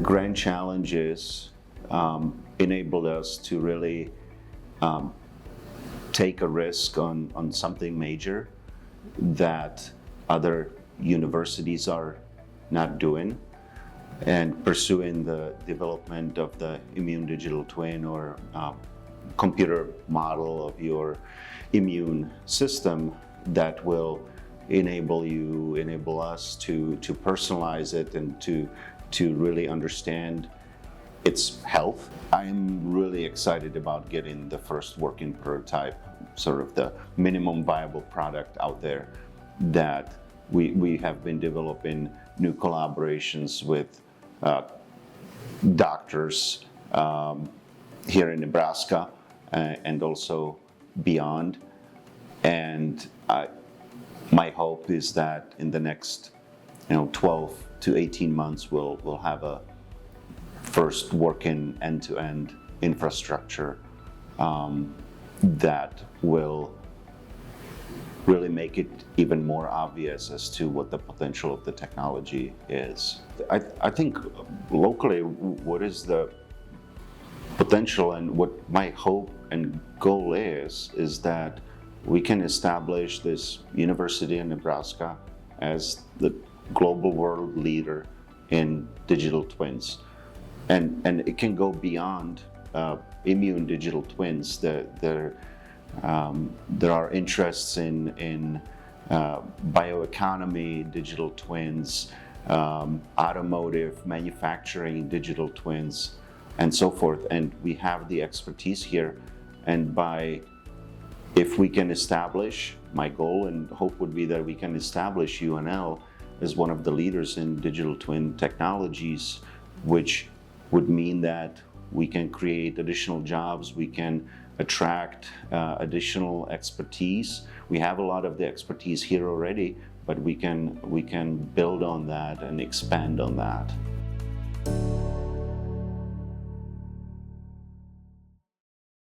grand challenges enabled us to really take a risk on something major that other universities are not doing, and pursuing the development of the immune digital twin, or computer model of your immune system that will enable us to personalize it and to really understand its health. I'm really excited about getting the first working prototype, sort of the minimum viable product out there, that we have been developing new collaborations with doctors here in Nebraska and also beyond. And my hope is that in the next 12 to 18 months we'll have a first working end-to-end infrastructure that will really make it even more obvious as to what the potential of the technology is. I think locally, what is the potential and what my hope and goal is that we can establish this university in Nebraska as the global world leader in digital twins. And it can go beyond immune digital twins. There are interests in bioeconomy digital twins, automotive manufacturing digital twins, and so forth. And we have the expertise here. And if we can establish, my goal and hope would be that we can establish UNL as one of the leaders in digital twin technologies, which would mean that we can create additional jobs, we can attract additional expertise. We have a lot of the expertise here already, but we can build on that and expand on that.